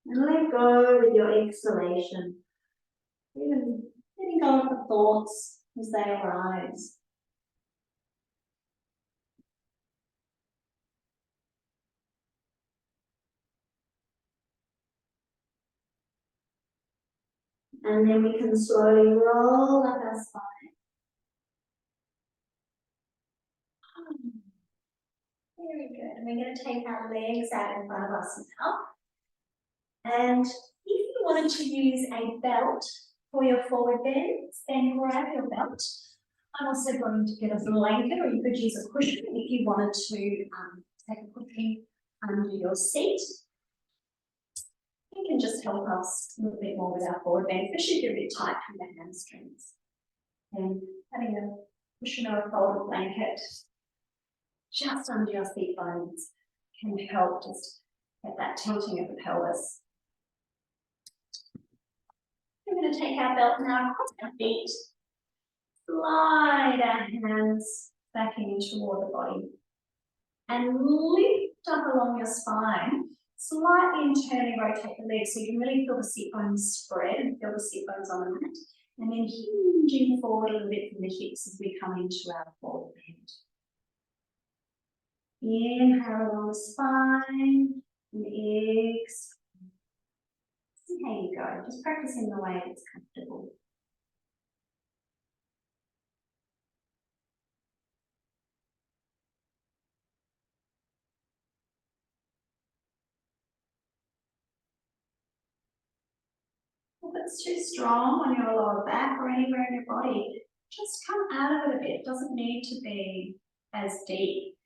And let go with your exhalation. Even letting go of the thoughts as they arise. And then we can slowly roll up our spine. Very good. And we're going to take our legs out in front of us now. And if you wanted to use a belt for your forward bends, then grab your belt. I'm also going to get a blanket, or you could use a cushion if you wanted to take a cushion under your seat. It can just help us a little bit more with our forward bend, especially if you're a bit tight from the hamstrings. And having a cushion or a folded blanket just under your seat bones can help just get that tilting of the pelvis. We're going to take our belt now across our feet, slide our hands back in toward the body, and lift up along your spine. Slightly internally rotate the legs so you can really feel the sit bones spread and feel the sit bones on the mat. And then hinging forward a little bit from the hips as we come into our forward bend. Inhale along the spine and exhale. See how you go. Just practice in the way that's comfortable. If it's too strong on your lower back or anywhere in your body, just come out of it a bit. It doesn't need to be as deep.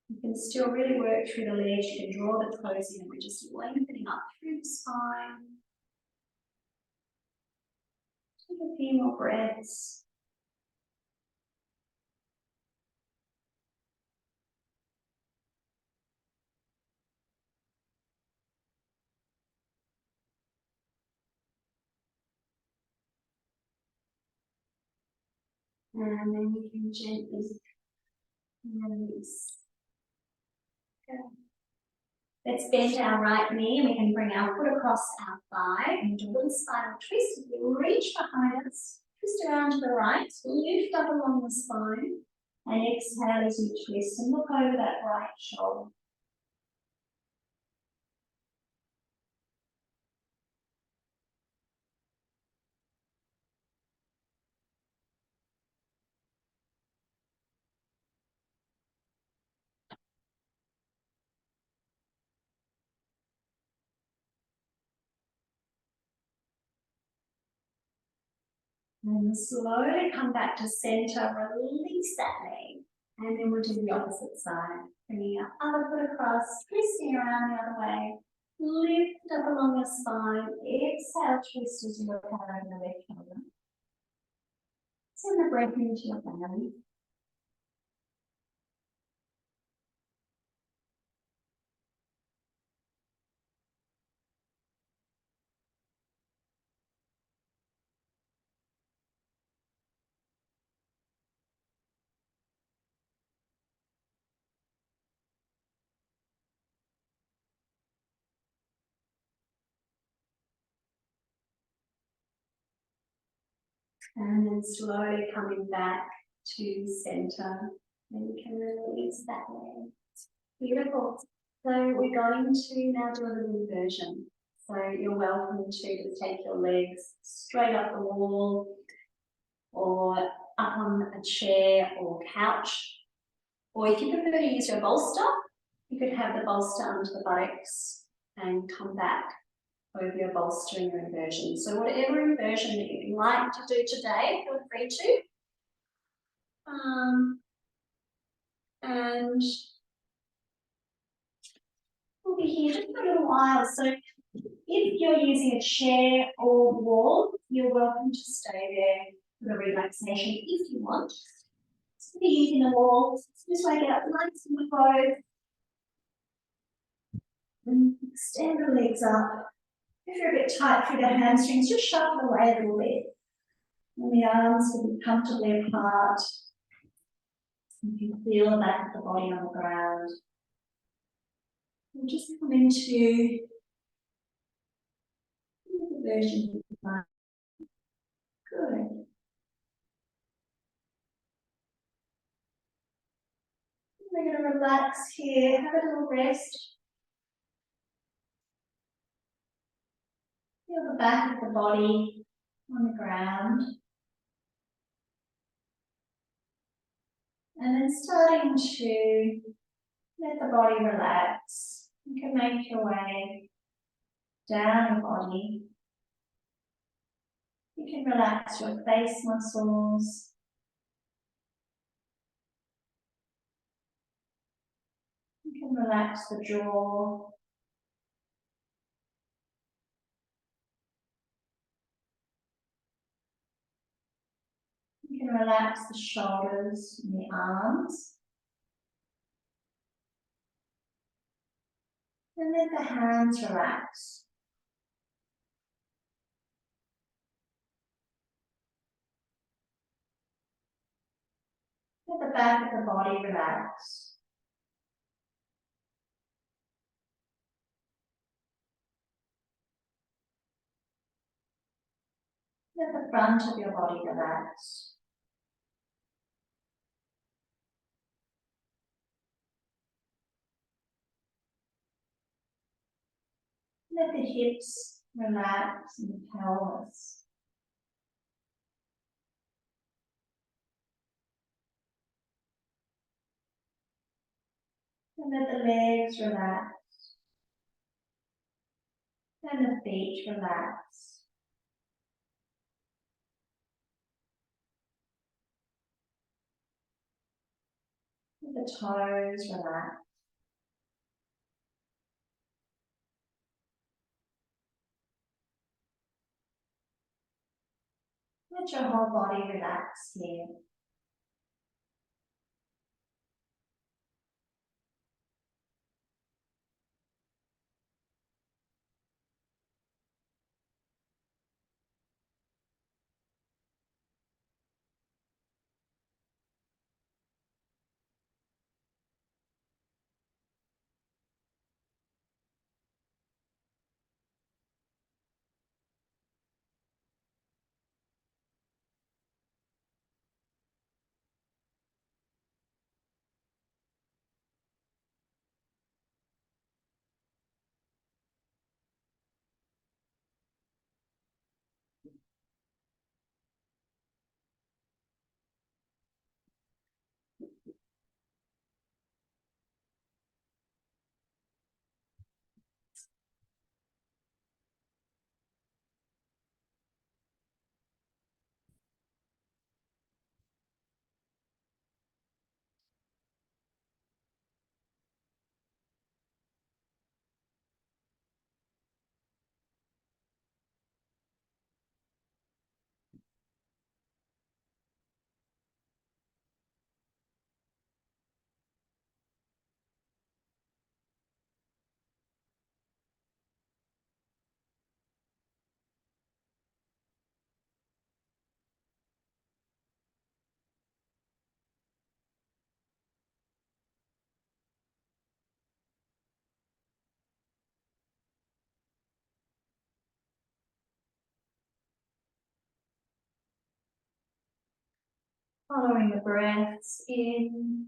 You can still really work through the legs. You can draw the toes in, and we're just lengthening up through the spine. Take a few more breaths. And then you can gently release. Good. Let's bend our right knee, and we can bring our foot across our thigh and do a little spinal twist. We reach behind us, twist around to the right, lift up along the spine, and exhale as you twist and look over that right shoulder. And slowly come back to center, release that leg. And then we'll do the opposite side. Bringing our other foot across, twisting around the other way. Lift up along your spine. Exhale, twist as you look out over the left shoulder. Send the breath into your belly. And then slowly coming back to center. Then you can release that leg. Beautiful. So we're going to now do a little inversion. So you're welcome to just take your legs straight up the wall or up on a chair or couch. Or if you prefer to use your bolster, you could have the bolster under the buttocks and come back over your bolster in your inversion. So whatever inversion that you'd like to do today, feel free to. And we'll be here just for a little while. So if you're using a chair or wall, you're welcome to stay there for the relaxation if you want. So we'll be using the wall. This way, get up nice and close. And extend the legs up. If you're a bit tight through the hamstrings, just shuffle away a little bit. And the arms will be comfortably apart. You can feel the back of the body on the ground. And just come into the version of the mind. Good. We're going to relax here, have a little rest. Feel the back of the body on the ground. And then starting to let the body relax. You can make your way down your body. You can relax your face muscles. You can relax the jaw. You can relax the shoulders and the arms. And let the hands relax. Let the back of the body relax. Let the front of your body relax. Let the hips relax and the pelvis. And let the legs relax. And the feet relax. Let the toes relax. Let your whole body relax here. Following the breaths in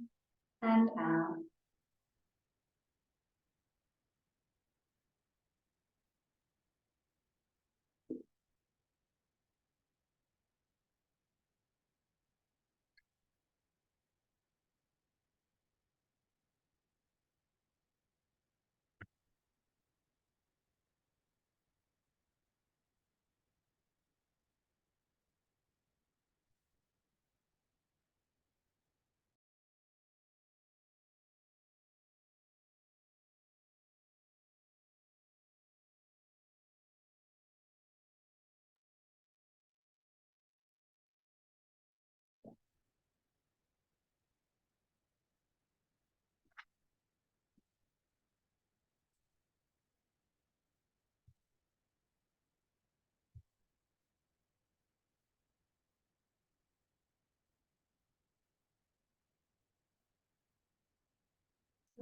and out.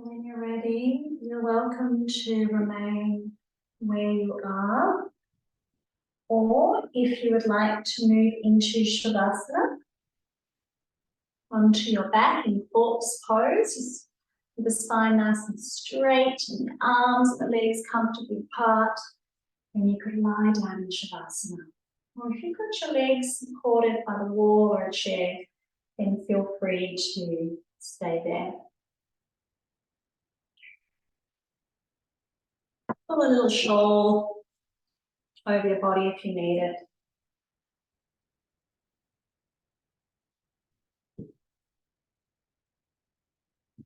When you're ready, you're welcome to remain where you are, or if you would like to move into Shavasana, onto your back in corpse pose, with the spine nice and straight and the arms and the legs comfortably apart, then you could lie down in Shavasana. Or if you've got your legs supported by the wall or a chair, then feel free to stay there. Pull a little shawl over your body if you need it.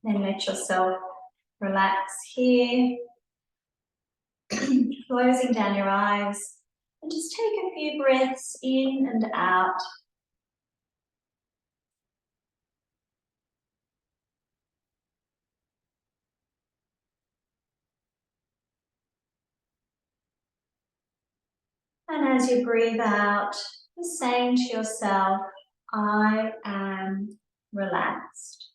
Then let yourself relax here, closing down your eyes, and just take a few breaths in and out. And as you breathe out, just saying to yourself, I am relaxed.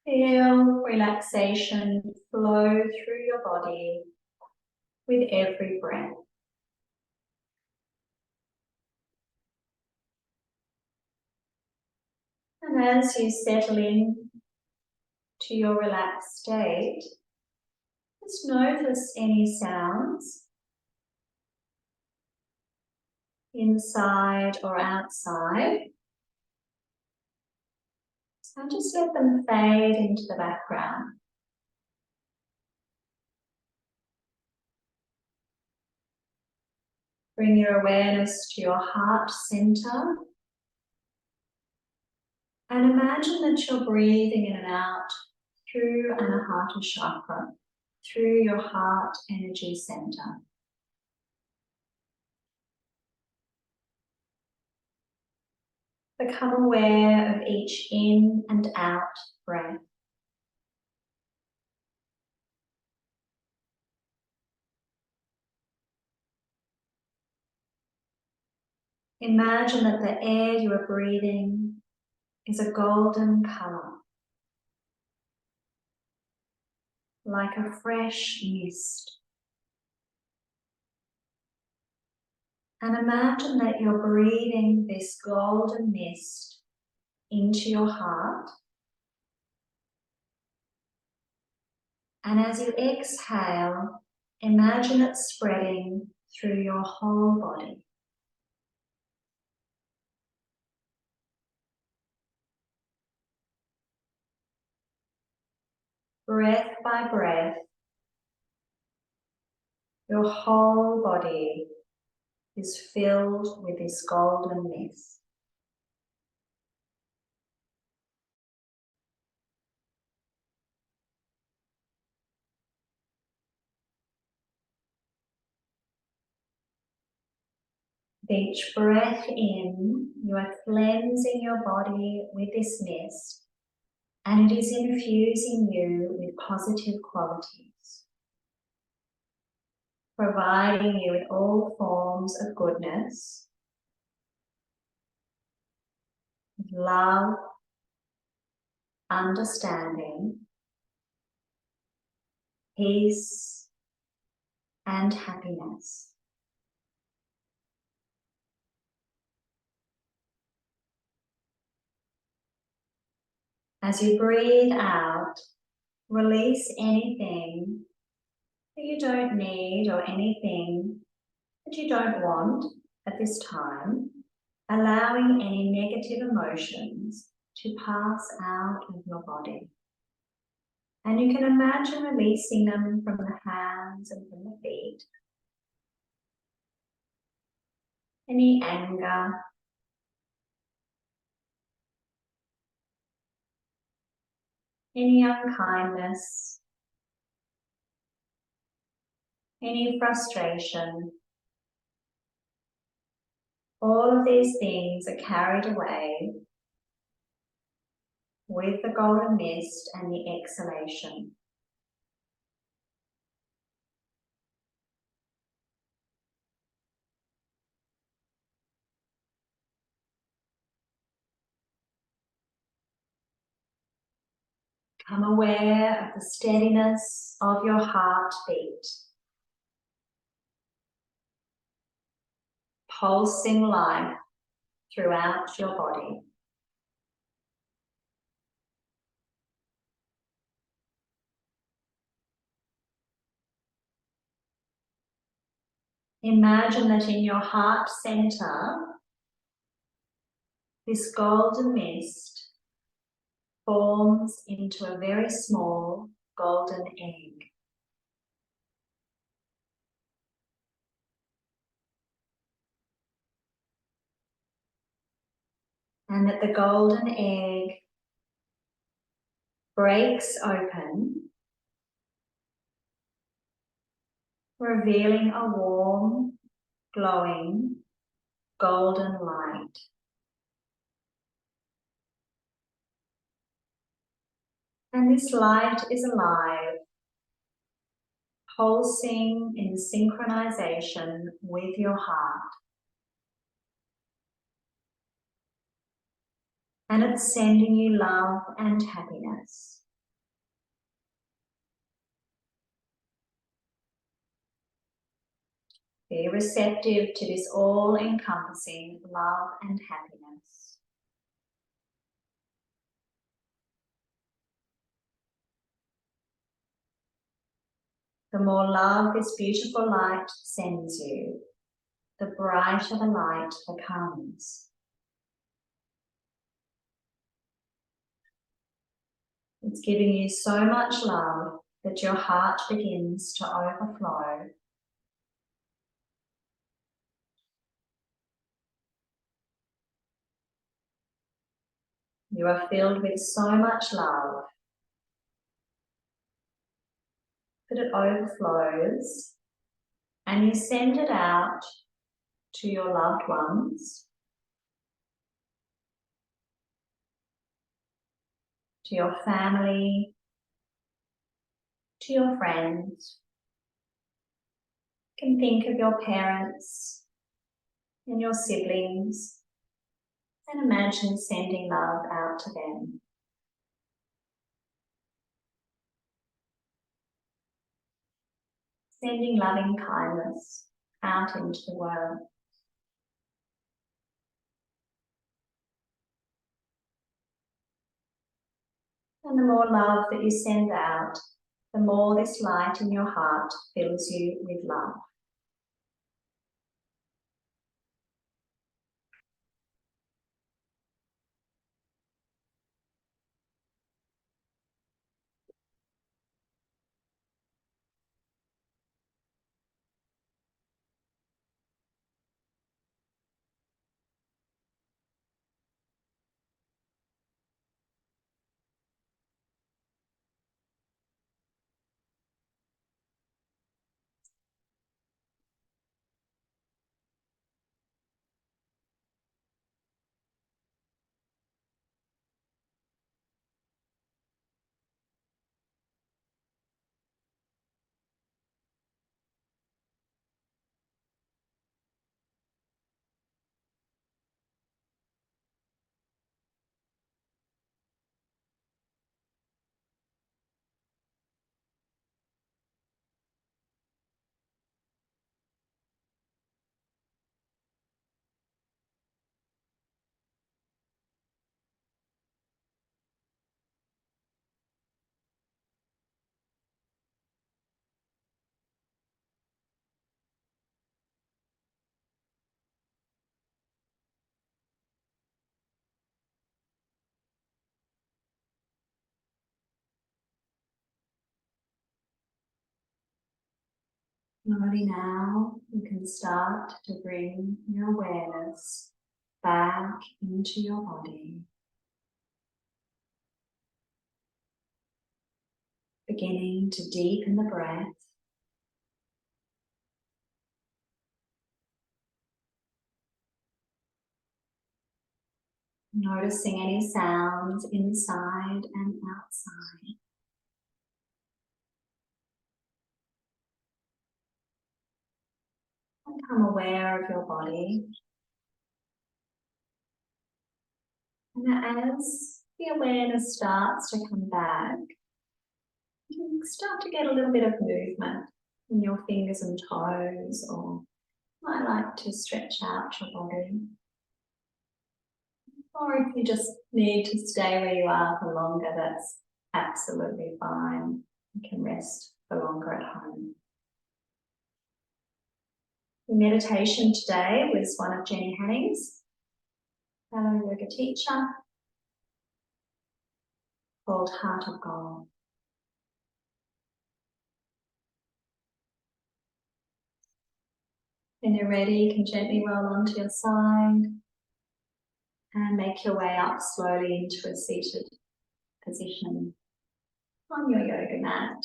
Feel relaxation flow through your body with every breath. And as you settle in to your relaxed state, just notice any sounds inside or outside. And just let them fade into the background. Bring your awareness to your heart center. And imagine that you're breathing in and out through Anahata chakra, through your heart energy center. Become aware of each in and out breath. Imagine that the air you are breathing is a golden color, like a fresh mist. And imagine that you're breathing this golden mist into your heart. And as you exhale, imagine it spreading through your whole body. Breath by breath, your whole body is filled with this golden mist. With each breath in, you are cleansing your body with this mist, and it is infusing you with positive qualities, providing you with all forms of goodness, love, understanding, peace, and happiness. As you breathe out, release anything that you don't need or anything that you don't want at this time, allowing any negative emotions to pass out of your body. And you can imagine releasing them from the hands and from the feet. Any anger, any unkindness, any frustration. All of these things are carried away with the golden mist and the exhalation. Become aware of the steadiness of your heartbeat, pulsing life throughout your body. Imagine that in your heart center, this golden mist forms into a very small golden egg. And that the golden egg breaks open, revealing a warm, glowing, golden light. And this light is alive, pulsing in synchronization with your heart. And it's sending you love and happiness. Be receptive to this all-encompassing love and happiness. The more love this beautiful light sends you, the brighter the light becomes. It's giving you so much love that your heart begins to overflow. You are filled with so much love that it overflows, and you send it out to your loved ones, to your family, to your friends. You can think of your parents and your siblings and imagine sending love out to them. Sending loving kindness out into the world. And the more love that you send out, the more this light in your heart fills you with love. Slowly now, you can start to bring your awareness back into your body. Beginning to deepen the breath. Noticing any sounds inside and outside. Become aware of your body. And as the awareness starts to come back, you can start to get a little bit of movement in your fingers and toes, or you might like to stretch out your body. Or if you just need to stay where you are for longer, that's absolutely fine. You can rest for longer at home. The meditation today was one of Jennie's fellow yoga teacher, called Heart of God. When you're ready, you can gently roll onto your side and make your way up slowly into a seated position on your yoga mat.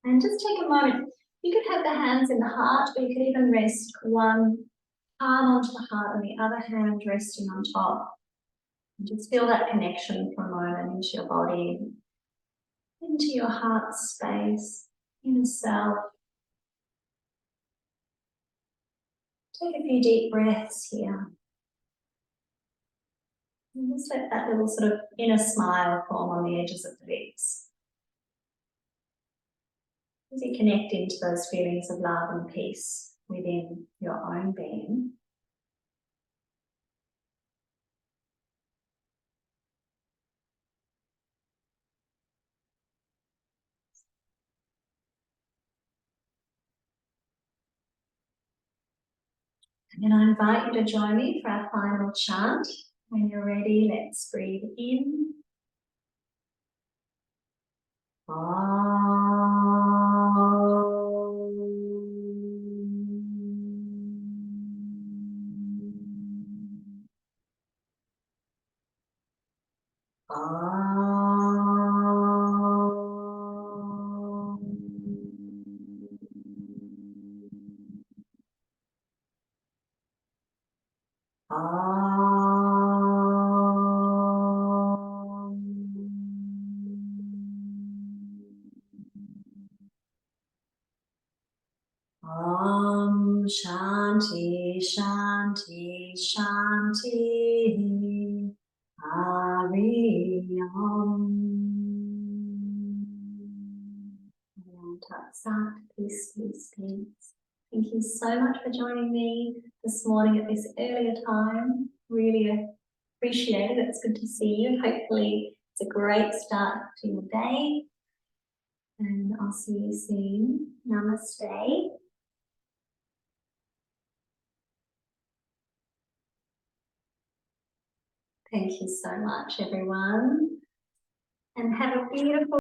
And just take a moment. You could have the hands in the heart, or you could even rest one palm onto the heart and the other hand resting on top. And just feel that connection for a moment into your body, into your heart space, inner self. Take a few deep breaths here. And just let that little sort of inner smile form on the edges of the lips. As you connect into those feelings of love and peace within your own being. And I invite you to join me for our final chant. When you're ready, let's breathe in. Shanti, Shanti, Shanti, Hari Om. Peace, peace, peace. Thank you so much for joining me this morning at this earlier time. Really appreciate it. It's good to see you. Hopefully it's a great start to your day. And I'll see you soon. Namaste. Thank you so much, everyone. And have a beautiful